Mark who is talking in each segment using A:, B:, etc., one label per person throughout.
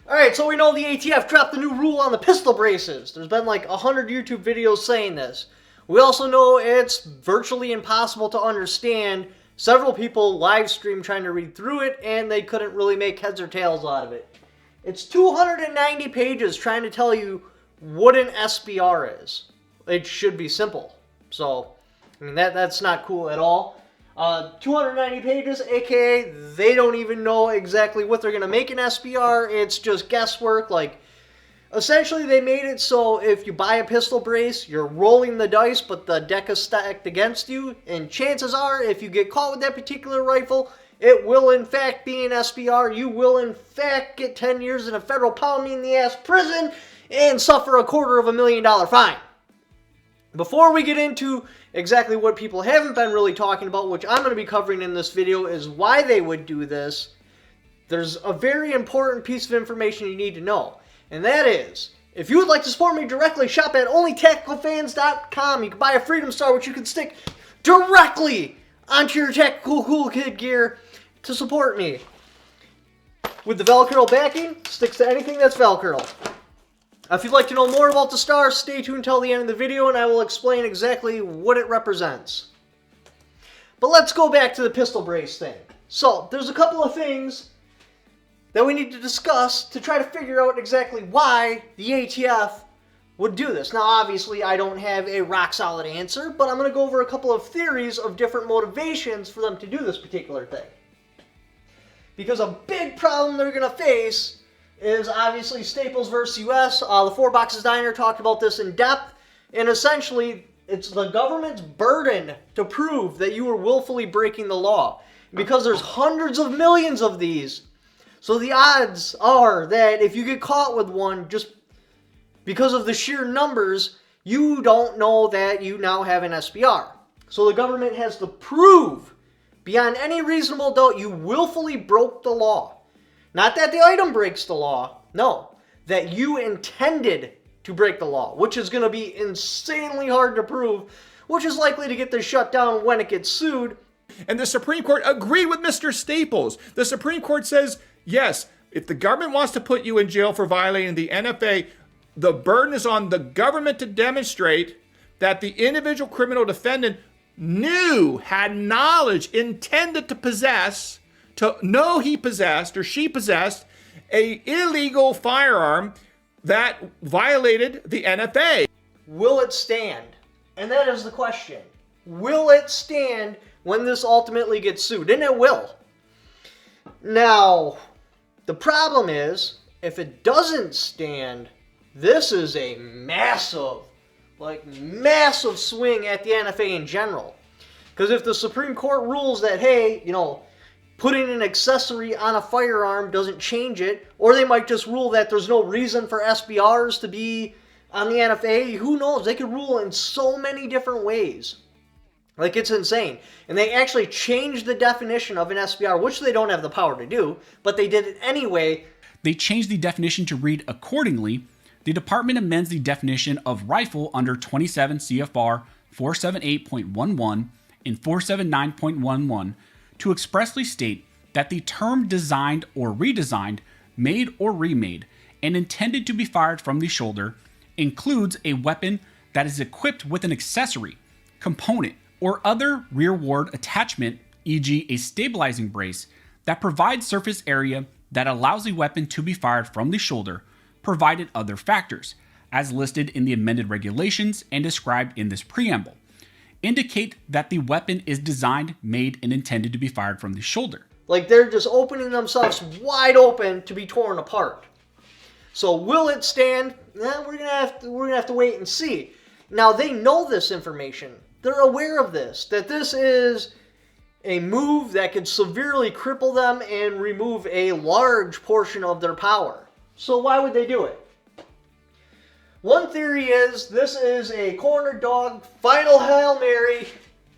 A: Alright, so we know the ATF dropped the new rule on the pistol braces. There's been like 100 YouTube videos saying this. We also know it's virtually impossible to understand. Several people live streamed trying to read through it, and they couldn't really make heads or tails out of it. It's 290 pages trying to tell you what an SBR is. It should be simple. So, I mean, that's not cool at all. 290 pages, aka they don't even know exactly what they're going to make an SBR. It's just guesswork. Like, essentially they made it so if you buy a pistol brace, you're rolling the dice, but the deck is stacked against you. And chances are, if you get caught with that particular rifle, it will in fact be an SBR. You will in fact get 10 years in a federal pound-me-in-the-ass prison and suffer a $250,000 fine. Before we get into exactly what people haven't been really talking about, which I'm going to be covering in this video, is why they would do this, there's a very important piece of information you need to know. And that is, if you would like to support me directly, shop at onlytacticalfans.com. You can buy a Freedom Star, which you can stick directly onto your Tactical Cool Kid gear to support me. With the Velcro backing, sticks to anything that's Velcro. If you'd like to know more about the star, stay tuned until the end of the video and I will explain exactly what it represents. But let's go back to the pistol brace thing. So, there's a couple of things that we need to discuss to try to figure out exactly why the ATF would do this. Now, obviously, I don't have a rock-solid answer, but I'm going to go over a couple of theories of different motivations for them to do this particular thing. Because a big problem they're going to face is obviously Staples versus U.S. The Four Boxes Diner talked about this in depth, and essentially it's the government's burden to prove that you were willfully breaking the law. Because there's hundreds of millions of these, so the odds are that if you get caught with one, just because of the sheer numbers, you don't know that you now have an SBR. So the government has to prove beyond any reasonable doubt you willfully broke the law. Not that the item breaks the law, no, that you intended to break the law, which is going to be insanely hard to prove, which is likely to get this shut down when it gets sued.
B: And the Supreme Court agreed with Mr. Staples. The Supreme Court says, yes, if the government wants to put you in jail for violating the NFA, the burden is on the government to demonstrate that the individual criminal defendant knew, had knowledge, intended to possess, to know he possessed or she possessed a illegal firearm that violated the NFA.
A: Will it stand? And that is the question. Will it stand when this ultimately gets sued? And it will. Now, the problem is, if it doesn't stand, this is a massive swing at the NFA in general. Because if the Supreme Court rules that, hey, putting an accessory on a firearm doesn't change it, or they might just rule that there's no reason for SBRs to be on the NFA. Who knows? They could rule in so many different ways. Like, it's insane. And they actually changed the definition of an SBR, which they don't have the power to do, but they did it anyway.
C: They changed the definition to read accordingly. The department amends the definition of rifle under 27 CFR 478.11 and 479.11 to expressly state that the term designed or redesigned, made or remade, and intended to be fired from the shoulder includes a weapon that is equipped with an accessory, component, or other rearward attachment, e.g. a stabilizing brace, that provides surface area that allows the weapon to be fired from the shoulder, provided other factors, as listed in the amended regulations and described in this preamble, indicate that the weapon is designed, made, and intended to be fired from the shoulder.
A: Like, they're just opening themselves wide open to be torn apart. So will it stand? We're gonna have to wait and see. Now, they know this information. They're aware of this, that this is a move that could severely cripple them and remove a large portion of their power. So why would they do it? One theory is this is a corner dog, final Hail Mary,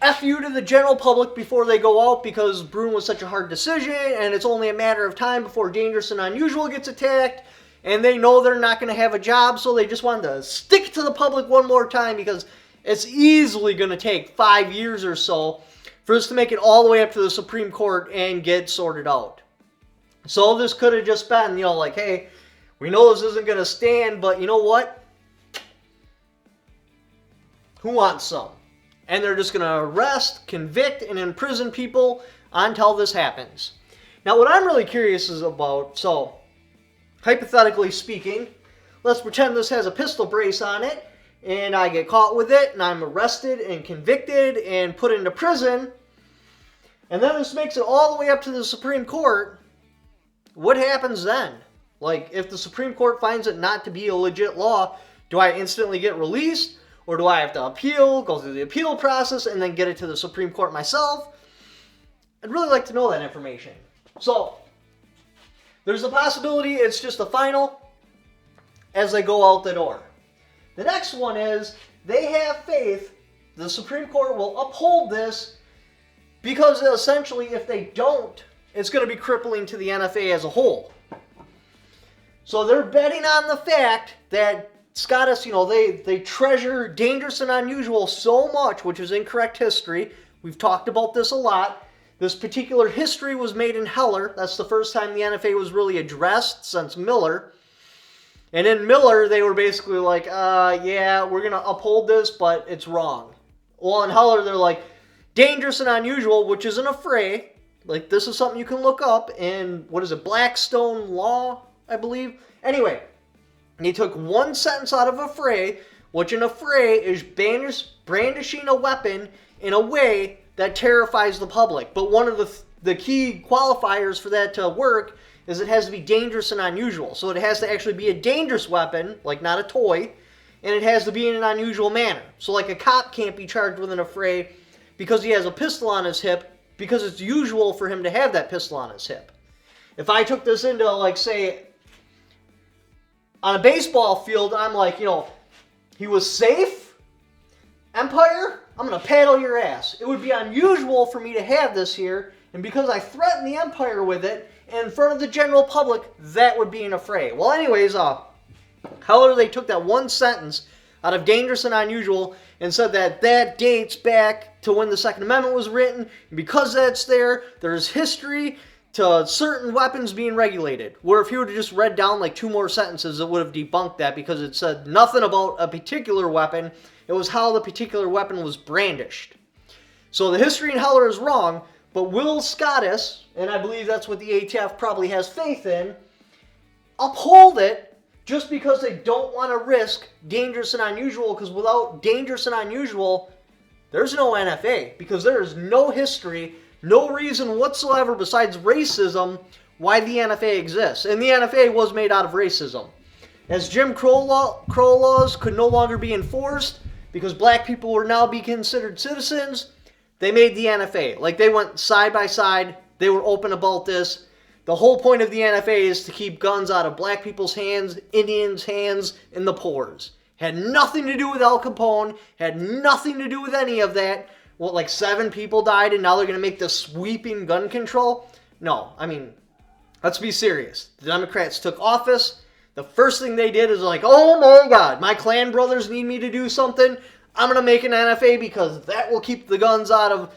A: F you to the general public before they go out, because Broome was such a hard decision and it's only a matter of time before Dangerous and Unusual gets attacked, and they know they're not going to have a job, so they just wanted to stick it to the public one more time, because it's easily going to take 5 years or so for us to make it all the way up to the Supreme Court and get sorted out. So this could have just been, like, hey, We know this isn't going to stand, but you know what? Who wants some? And they're just going to arrest, convict, and imprison people until this happens. Now, what I'm really curious is about, so, hypothetically speaking, let's pretend this has a pistol brace on it, and I get caught with it, and I'm arrested and convicted and put into prison, and then this makes it all the way up to the Supreme Court. What happens then? Like, if the Supreme Court finds it not to be a legit law, do I instantly get released? Or do I have to appeal, go through the appeal process, and then get it to the Supreme Court myself? I'd really like to know that information. So, there's a possibility it's just a final as they go out the door. The next one is, they have faith the Supreme Court will uphold this because essentially if they don't, it's going to be crippling to the NFA as a whole. So they're betting on the fact that Scottish, they treasure dangerous and unusual so much, which is incorrect history. We've talked about this a lot. This particular history was made in Heller. That's the first time the NFA was really addressed since Miller. And in Miller, they were basically like, yeah, we're going to uphold this, but it's wrong. Well, in Heller, they're like, dangerous and unusual, which isn't a fray. Like, this is something you can look up in, Blackstone Law, I believe. Anyway, he took one sentence out of a fray, which in a fray is brandishing a weapon in a way that terrifies the public. But one of the key qualifiers for that to work is it has to be dangerous and unusual. So it has to actually be a dangerous weapon, like not a toy, and it has to be in an unusual manner. So like a cop can't be charged with an affray because he has a pistol on his hip because it's usual for him to have that pistol on his hip. If I took this into, like, say, on a baseball field, I'm like, he was safe, Empire, I'm going to paddle your ass. It would be unusual for me to have this here, and because I threatened the Empire with it, in front of the general public, that would be an affray. Well, anyways, however, they took that one sentence out of dangerous and unusual and said that dates back to when the Second Amendment was written, and because that's there's history to certain weapons being regulated. Where if you would have just read down like two more sentences, it would have debunked that because it said nothing about a particular weapon. It was how the particular weapon was brandished. So the history in Heller is wrong, but will Scottish, and I believe that's what the ATF probably has faith in, uphold it just because they don't want to risk dangerous and unusual, because without dangerous and unusual, there's no NFA, because there is no history, no reason whatsoever besides racism why the NFA exists. And the NFA was made out of racism. As Jim Crow laws could no longer be enforced because black people were now be considered citizens, they made the NFA. Like, they went side by side. They were open about this. The whole point of the NFA is to keep guns out of black people's hands, Indians' hands, and the poor's. Had nothing to do with Al Capone. Had nothing to do with any of that. What, like 7 people died and now they're going to make this sweeping gun control? No, I mean, let's be serious. The Democrats took office. The first thing they did is like, oh my God, my Klan brothers need me to do something. I'm going to make an NFA because that will keep the guns out of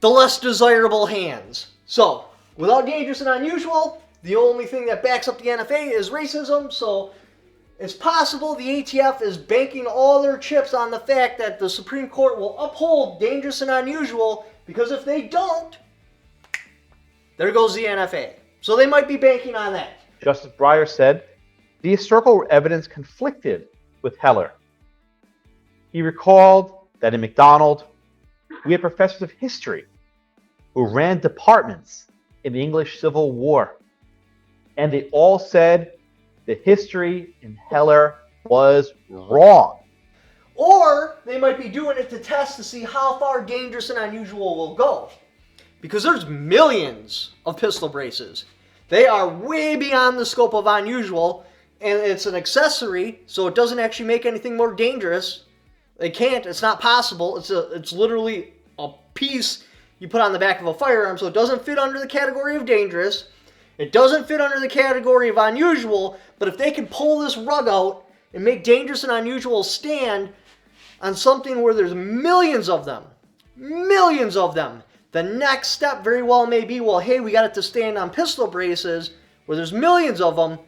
A: the less desirable hands. So, without dangerous and unusual, the only thing that backs up the NFA is racism. So, it's possible the ATF is banking all their chips on the fact that the Supreme Court will uphold dangerous and unusual, because if they don't, there goes the NFA. So they might be banking on that.
D: Justice Breyer said the historical evidence conflicted with Heller. He recalled that in McDonald, we had professors of history who ran departments in the English Civil War, and they all said the history in Heller was wrong.
A: Or they might be doing it to test to see how far dangerous and unusual will go. Because there's millions of pistol braces. They are way beyond the scope of unusual, and it's an accessory, so it doesn't actually make anything more dangerous. They can't, it's not possible. It's literally a piece you put on the back of a firearm, so it doesn't fit under the category of dangerous. It doesn't fit under the category of unusual, but if they can pull this rug out and make dangerous and unusual stand on something where there's millions of them, the next step very well may be, well, hey, we got it to stand on pistol braces where there's millions of them.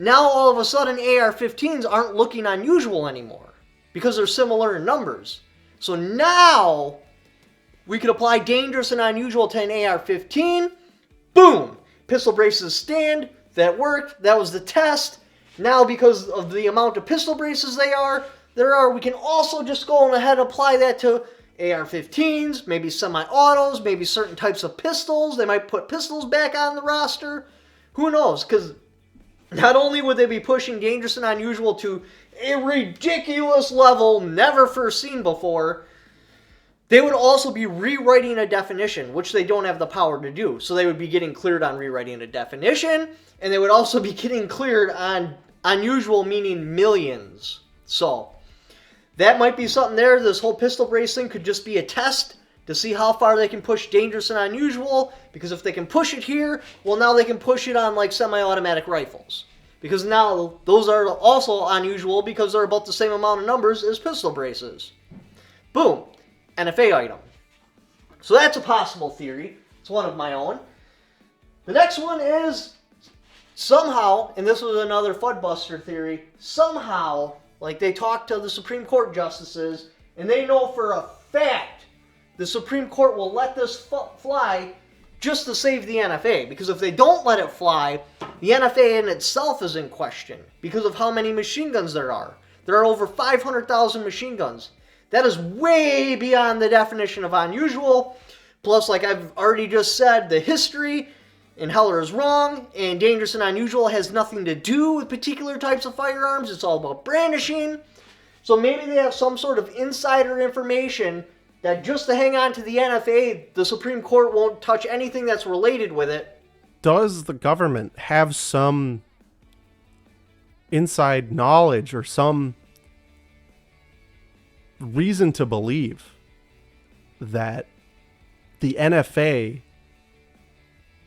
A: Now all of a sudden AR-15s aren't looking unusual anymore because they're similar in numbers. So now we could apply dangerous and unusual to an AR-15. Boom! Pistol braces stand. That worked. That was the test. Now because of the amount of pistol braces there are, we can also just go on ahead and apply that to AR-15s, maybe semi-autos, maybe certain types of pistols. They might put pistols back on the roster. Who knows? Because not only would they be pushing dangerous and unusual to a ridiculous level never first seen before, they would also be rewriting a definition, which they don't have the power to do. So they would be getting cleared on rewriting a definition, and they would also be getting cleared on unusual, meaning millions. So that might be something there. This whole pistol brace thing could just be a test to see how far they can push dangerous and unusual, because if they can push it here, well, now they can push it on like semi-automatic rifles, because now those are also unusual because they're about the same amount of numbers as pistol braces. Boom. NFA item. So that's a possible theory. It's one of my own. The next one is somehow, and this was another Fudbuster theory, somehow, like they talked to the Supreme Court justices, and they know for a fact the Supreme Court will let this fly just to save the NFA. Because if they don't let it fly, the NFA in itself is in question because of how many machine guns there are. There are over 500,000 machine guns. That is way beyond the definition of unusual. Plus, like I've already just said, the history in Heller is wrong, and dangerous and unusual has nothing to do with particular types of firearms. It's all about brandishing. So maybe they have some sort of insider information that just to hang on to the NFA, the Supreme Court won't touch anything that's related with it.
E: Does the government have some inside knowledge or some reason to believe that the NFA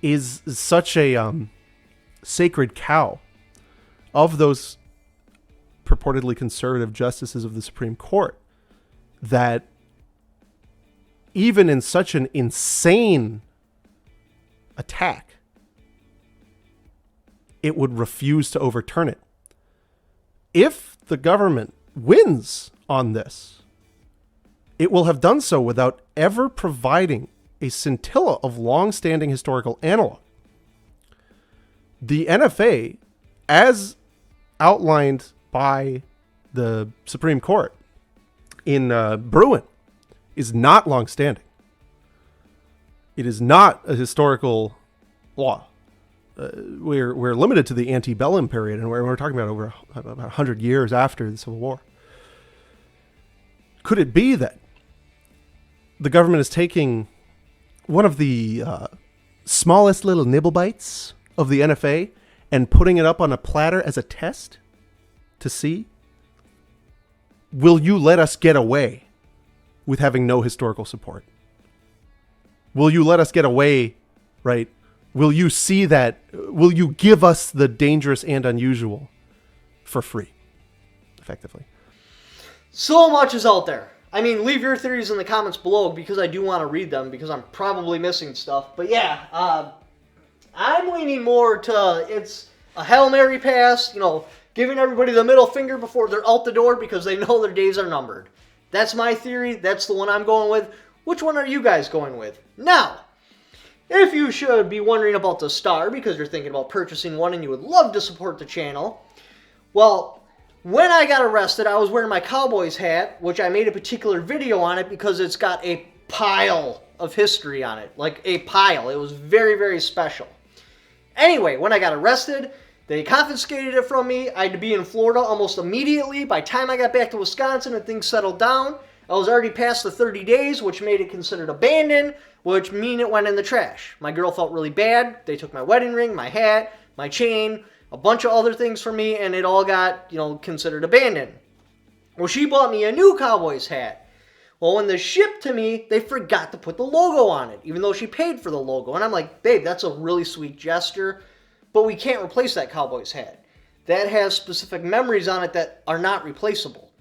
E: is such a sacred cow of those purportedly conservative justices of the Supreme Court that even in such an insane attack, it would refuse to overturn it? If the government wins on this, it will have done so without ever providing a scintilla of long-standing historical analog. The NFA, as outlined by the Supreme Court in Bruin, is not long-standing. It is not a historical law. We're limited to the antebellum period, and we're talking about over about 100 years after the Civil War. Could it be that the government is taking one of the smallest little nibble bites of the NFA and putting it up on a platter as a test to see, will you let us get away with having no historical support? Will you let us get away, right? Will you see that? Will you give us the dangerous and unusual for free, effectively?
A: So much is out there. I mean, leave your theories in the comments below because I do want to read them because I'm probably missing stuff. But yeah, I'm leaning more to it's a Hail Mary pass, giving everybody the middle finger before they're out the door because they know their days are numbered. That's my theory. That's the one I'm going with. Which one are you guys going with? Now, if you should be wondering about the Star because you're thinking about purchasing one and you would love to support the channel, well, when I got arrested, I was wearing my Cowboys hat, which I made a particular video on it because it's got a pile of history on it. Like a pile. It was very, very special. Anyway, when I got arrested, they confiscated it from me. I had to be in Florida almost immediately. By the time I got back to Wisconsin and things settled down, I was already past the 30 days, which made it considered abandoned, which mean it went in the trash. My girl felt really bad. They took my wedding ring, my hat, my chain, a bunch of other things from me, and it all got, considered abandoned. Well, she bought me a new Cowboys hat. Well, when they shipped to me, they forgot to put the logo on it, even though she paid for the logo. And I'm like, babe, that's a really sweet gesture, but we can't replace that Cowboys hat. That has specific memories on it that are not replaceable.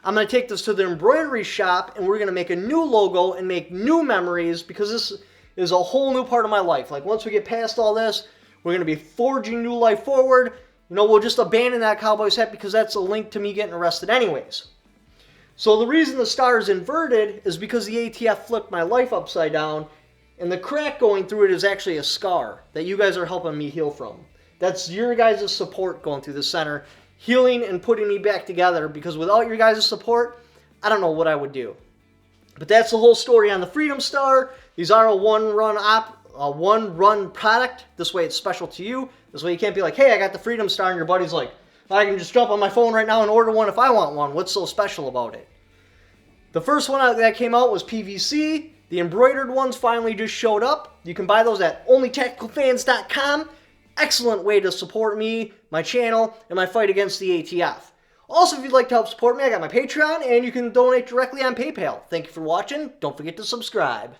A: I'm going to take this to the embroidery shop, and we're going to make a new logo and make new memories because this is a whole new part of my life. Like, once we get past all this, we're going to be forging new life forward, we'll just abandon that Cowboys hat because that's a link to me getting arrested anyways. So the reason the star is inverted is because the ATF flipped my life upside down, and the crack going through it is actually a scar that you guys are helping me heal from. That's your guys' support going through the center, healing and putting me back together, because without your guys' support, I don't know what I would do. But that's the whole story on the Freedom Star. These are a one-run product. This way it's special to you. This way you can't be like, hey, I got the Freedom Star, and your buddy's like, I can just jump on my phone right now and order one if I want one. What's so special about it? The first one that came out was PVC. The embroidered ones finally just showed up. You can buy those at onlytacticalfans.com. Excellent way to support me, my channel, and my fight against the ATF. Also, if you'd like to help support me, I got my Patreon, and you can donate directly on PayPal. Thank you for watching. Don't forget to subscribe.